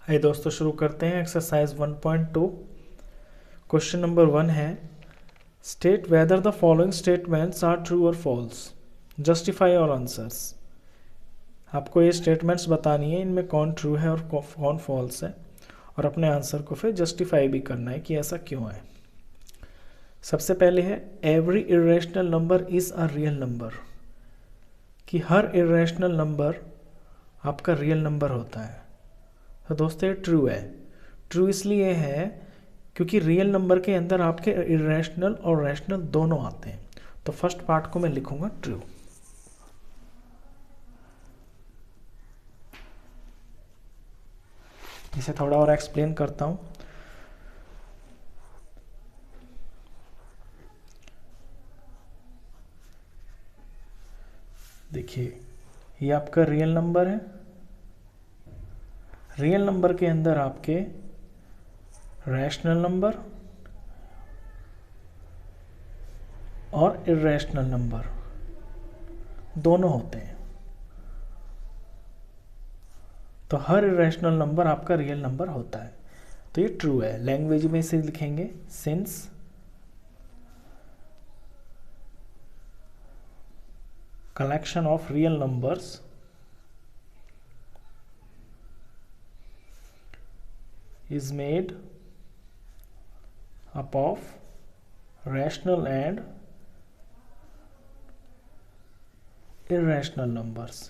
आइए दोस्तों शुरू करते हैं एक्सरसाइज 1.2। क्वेश्चन नंबर 1 है state whether the following statements are true और फॉल्स, जस्टिफाई और आंसर्स। आपको ये स्टेटमेंट्स बतानी है, इनमें कौन ट्रू है और कौन फॉल्स है, और अपने आंसर को फिर जस्टिफाई भी करना है कि ऐसा क्यों है। सबसे पहले है every irrational number is a real number, कि हर इरेशनल नंबर आपका रियल नंबर होता है। तो दोस्तों ये ट्रू है। ट्रू इसलिए है क्योंकि रियल नंबर के अंदर आपके इरेशनल और रैशनल दोनों आते हैं। तो फर्स्ट पार्ट को मैं लिखूंगा ट्रू। इसे थोड़ा और एक्सप्लेन करता हूं। देखिए, ये आपका रियल नंबर है। रियल नंबर के अंदर आपके रैशनल नंबर और इरेशनल नंबर दोनों होते हैं। तो हर इरेशनल नंबर आपका रियल नंबर होता है। तो ये ट्रू है। लैंग्वेज में इसे लिखेंगे since collection of real numbers is made up of rational and irrational numbers.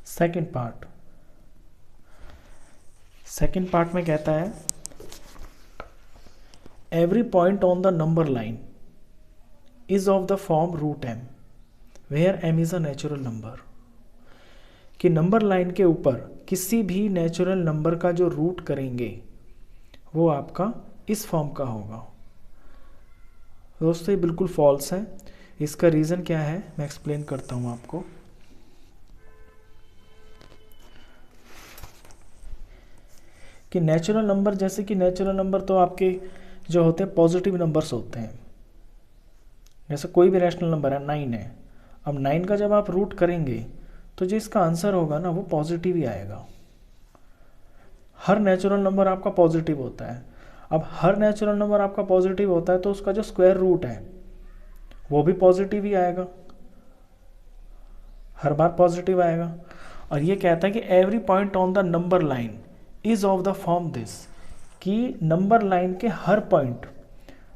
Second part में कहता है every point on the number line is of the form root m where m is a natural number, कि number line के ऊपर किसी भी natural number का जो रूट करेंगे वो आपका इस फॉर्म का होगा। दोस्तों ये बिल्कुल फॉल्स है। इसका रीज़न क्या है मैं एक्सप्लेन करता हूँ आपको। कि नेचुरल नंबर, जैसे कि नेचुरल नंबर तो आपके जो होते हैं पॉजिटिव नंबर्स होते हैं। जैसे कोई भी रैशनल नंबर है 9 है, अब 9 का जब आप रूट करेंगे तो जो इसका आंसर होगा ना वो पॉजिटिव ही आएगा। हर नेचुरल नंबर आपका पॉजिटिव होता है। अब हर नेचुरल नंबर आपका पॉजिटिव होता है तो उसका जो स्क्वायर रूट है वो भी पॉजिटिव ही आएगा, हर बार पॉजिटिव आएगा। और ये कहता है कि every point on the number line is of the form this, कि नंबर लाइन के हर पॉइंट,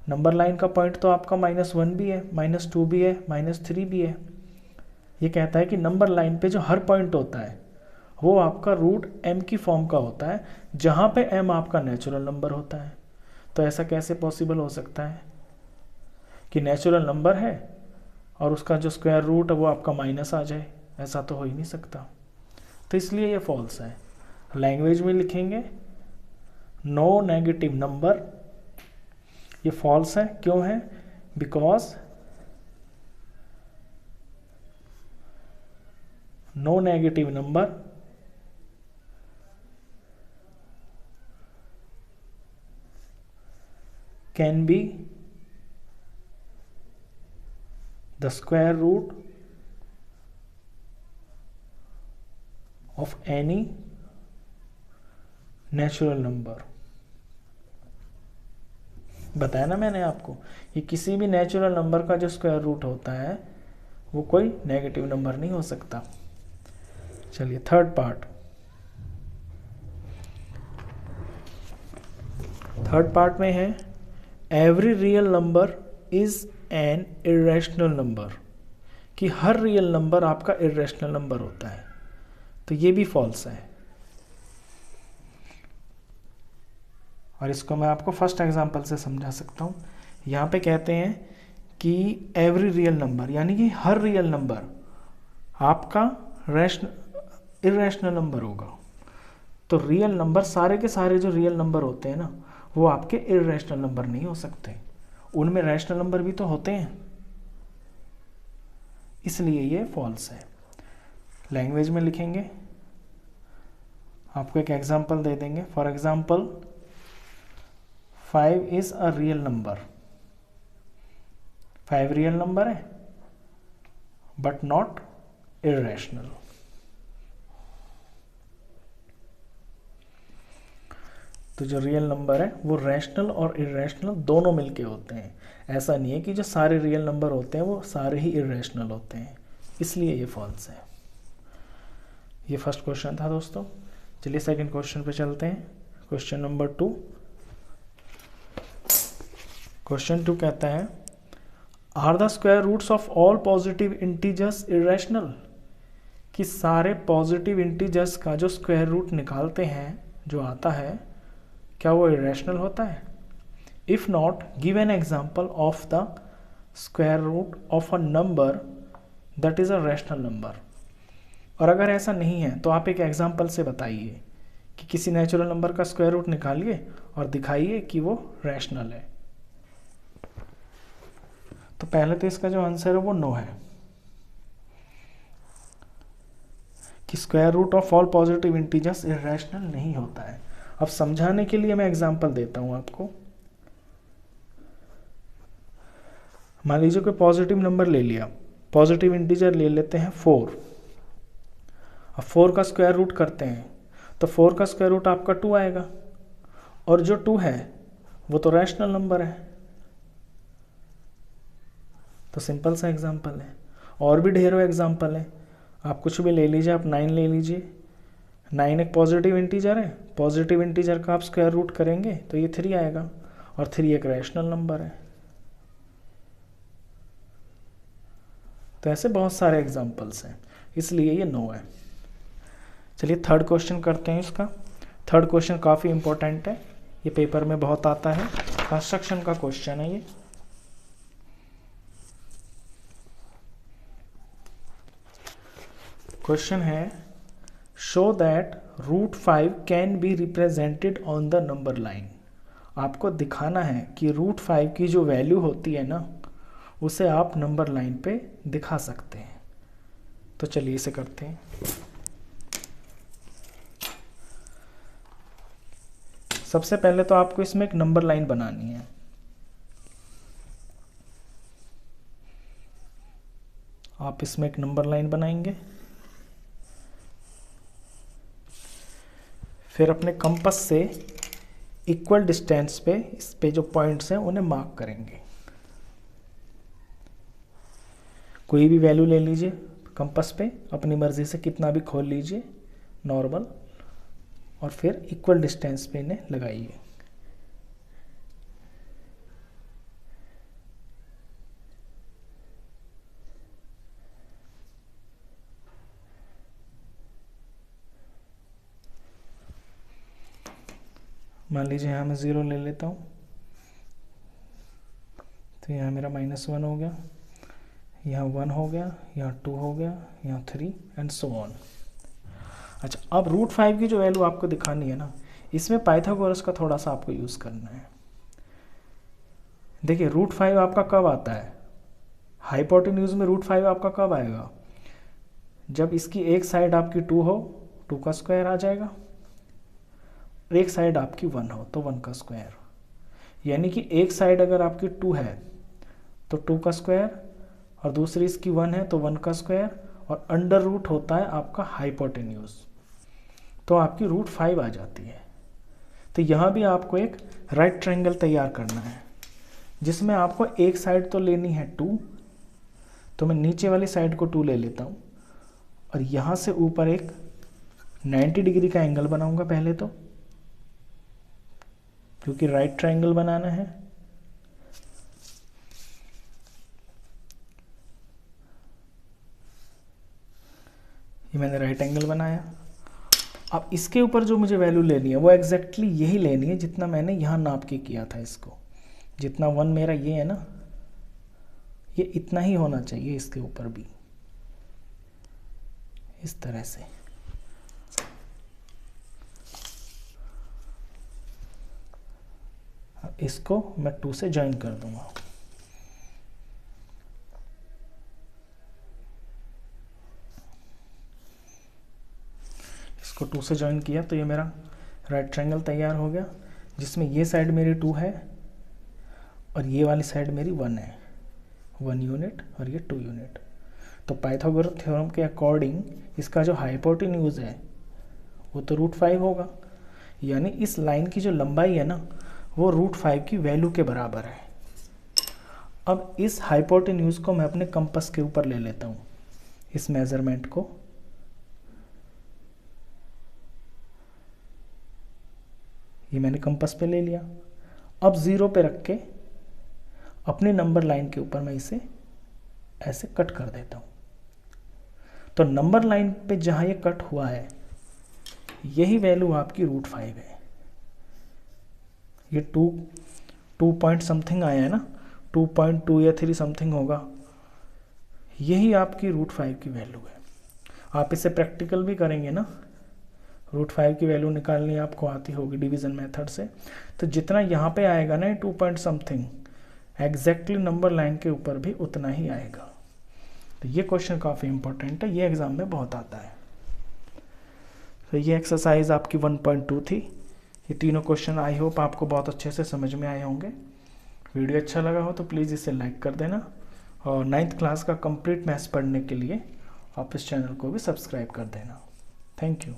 नंबर लाइन का पॉइंट तो आपका -1 भी है, -2 भी है, -3 भी है। ये कहता है कि नंबर लाइन पे जो हर पॉइंट होता है वो आपका रूट m की फॉर्म का होता है, जहाँ पे m आपका नेचुरल नंबर होता है। तो ऐसा कैसे पॉसिबल हो सकता है कि नेचुरल नंबर है और उसका जो स्क्वायर रूट है वो आपका माइनस आ जाए? ऐसा तो हो ही नहीं सकता। तो इसलिए ये फॉल्स है। लैंग्वेज में लिखेंगे नो नेगेटिव नंबर। ये फॉल्स है। क्यों है? Because no negative number can be the square root of any natural number. बताया ना मैंने आपको, ये किसी भी नेचुरल नंबर का जो स्क्वायर रूट होता है वो कोई नेगेटिव नंबर नहीं हो सकता। चलिए थर्ड पार्ट में है every real number is an irrational number, कि हर रियल नंबर आपका इरेशनल नंबर होता है। तो ये भी फॉल्स है। और इसको मैं आपको फर्स्ट एग्जांपल से समझा सकता हूँ। यहाँ पे कहते हैं कि एवरी रियल नंबर, यानी कि हर रियल नंबर आपका इरेशनल नंबर होगा। तो रियल नंबर, सारे के सारे जो रियल नंबर होते हैं ना वो आपके इरेशनल नंबर नहीं हो सकते, उनमें रैशनल नंबर भी तो होते हैं, इसलिए ये फॉल्स है। लैंग्वेज में लिखेंगे, आपको एक एग्जांपल दे देंगे। For example 5 is a real number. 5 real number है, बट नॉट इरेशनल। तो जो रियल नंबर है वो रैशनल और इरेशनल दोनों मिलके होते हैं। ऐसा नहीं है कि जो सारे रियल नंबर होते हैं वो सारे ही इरेशनल होते हैं, इसलिए ये फॉल्स है। ये फर्स्ट क्वेश्चन था दोस्तों। चलिए सेकंड क्वेश्चन पे चलते हैं। Question number 2। क्वेश्चन 2 कहता है are the square roots of all positive integers irrational, कि सारे पॉजिटिव इंटीजर्स का जो स्क्वायर रूट निकालते हैं, जो आता है, क्या वो इरेशनल होता है? If not, give an example of the square root of a number that is a rational number. और अगर ऐसा नहीं है तो आप एक एग्जाम्पल से बताइए कि किसी नेचुरल नंबर का स्क्वायर रूट निकालिए और दिखाइए कि वो रैशनल है। तो पहले तो इसका जो आंसर है वो नो है, कि square root of all positive integers irrational नहीं होता है। अब समझाने के लिए मैं एग्जांपल देता हूं आपको। मान लीजिए कोई पॉजिटिव नंबर ले लिया, पॉजिटिव इंटीजर ले लेते हैं 4। अब 4 का स्क्वायर रूट करते हैं तो 4 का स्क्वायर रूट आपका 2 आएगा, और जो 2 है वो तो रैशनल नंबर है। तो सिंपल सा एग्जांपल है। और भी ढेरों एग्जांपल है, आप कुछ भी ले लीजिए। आप 9 ले लीजिए, 9 एक पॉजिटिव इंटीजर है, पॉजिटिव इंटीजर का आप स्क्वायर रूट करेंगे तो ये 3 आएगा, और 3 एक रैशनल नंबर है। तो ऐसे बहुत सारे एग्जांपल्स हैं, इसलिए ये नो है। चलिए थर्ड क्वेश्चन करते हैं इसका। थर्ड क्वेश्चन काफ़ी इंपॉर्टेंट है, ये पेपर में बहुत आता है, कंस्ट्रक्शन का क्वेश्चन है ये। क्वेश्चन है show that √5 can be represented on the number line. आपको दिखाना है कि √5 की जो वैल्यू होती है ना, उसे आप नंबर लाइन पे दिखा सकते हैं। तो चलिए इसे करते हैं। सबसे पहले तो आपको इसमें एक नंबर लाइन बनानी है। आप इसमें एक नंबर लाइन बनाएंगे, फिर अपने कंपास से इक्वल डिस्टेंस पे इस पे जो पॉइंट्स हैं उन्हें मार्क करेंगे। कोई भी वैल्यू ले लीजिए कंपास पे, अपनी मर्जी से कितना भी खोल लीजिए नॉर्मल, और फिर इक्वल डिस्टेंस पे इन्हें लगाइए। मान लीजिए यहाँ मैं 0 ले लेता हूँ, तो यहाँ मेरा -1 हो गया, यहाँ 1 हो गया, यहाँ 2 हो गया, यहाँ 3 एंड सो ऑन। अच्छा, अब √5 की जो वैल्यू आपको दिखानी है ना, इसमें पाइथागोरस का थोड़ा सा आपको यूज़ करना है। देखिए √5 आपका कब आता है, हाइपोटेन्यूज में √5 आपका कब आएगा, जब इसकी एक साइड आपकी 2 हो, 2 का स्क्वायर आ जाएगा, और एक साइड आपकी 1 हो तो 1 का स्क्वायर। यानी कि एक साइड अगर आपकी 2 है तो 2 का स्क्वायर, और दूसरी इसकी 1 है तो 1 का स्क्वायर, और अंडर रूट होता है आपका हाइपोटेन्यूज, तो आपकी √5 आ जाती है। तो यहाँ भी आपको एक राइट ट्रायंगल तैयार करना है, जिसमें आपको एक साइड तो लेनी है 2, तो मैं नीचे वाली साइड को 2 ले लेता हूँ, और यहाँ से ऊपर एक 90 डिग्री का एंगल बनाऊंगा पहले तो, क्योंकि राइट ट्रायंगल बनाना है। ये मैंने राइट एंगल बनाया। अब इसके ऊपर जो मुझे वैल्यू लेनी है वो एग्जैक्टली यही लेनी है जितना मैंने यहाँ नाप के किया था इसको। जितना 1 मेरा ये है ना, ये इतना ही होना चाहिए इसके ऊपर भी, इस तरह से। अब इसको मैं 2 से ज्वाइन कर दूंगा। इसको 2 से ज्वाइन किया तो ये मेरा राइट ट्रायंगल तैयार हो गया, जिसमें ये साइड मेरी 2 है और ये वाली साइड मेरी 1 है, 1 यूनिट और ये 2 यूनिट। तो पाइथागोरस थ्योरम के अकॉर्डिंग इसका जो हाइपोटेन्यूज है वो तो √5 होगा, यानी इस लाइन की जो लंबाई है ना वो √5 की वैल्यू के बराबर है। अब इस हाइपोटेन्यूज को मैं अपने कंपास के ऊपर ले लेता हूँ, इस मेजरमेंट को ये मैंने कंपास पे ले लिया। अब 0 पे रख के अपनी नंबर लाइन के ऊपर मैं इसे ऐसे कट कर देता हूँ। तो नंबर लाइन पे जहाँ ये कट हुआ है यही वैल्यू आपकी √5 है। ये 2 पॉइंट समथिंग आया है ना, 2.2 या 3 समथिंग होगा, यही आपकी √5 की वैल्यू है। आप इसे प्रैक्टिकल भी करेंगे ना, √5 की वैल्यू निकालनी आपको आती होगी डिवीज़न मेथड से, तो जितना यहाँ पे आएगा ना 2 point something exactly number line के ऊपर भी उतना ही आएगा। तो ये क्वेश्चन काफ़ी इंपॉर्टेंट है, ये एग्ज़ाम में बहुत आता है। तो ये एक्सरसाइज आपकी 1.2 थी। ये तीनों क्वेश्चन आई होप आपको बहुत अच्छे से समझ में आए होंगे। वीडियो अच्छा लगा हो तो प्लीज़ इसे लाइक कर देना, और 9th क्लास का कंप्लीट मैथ्स पढ़ने के लिए आप इस चैनल को भी सब्सक्राइब कर देना। Thank you.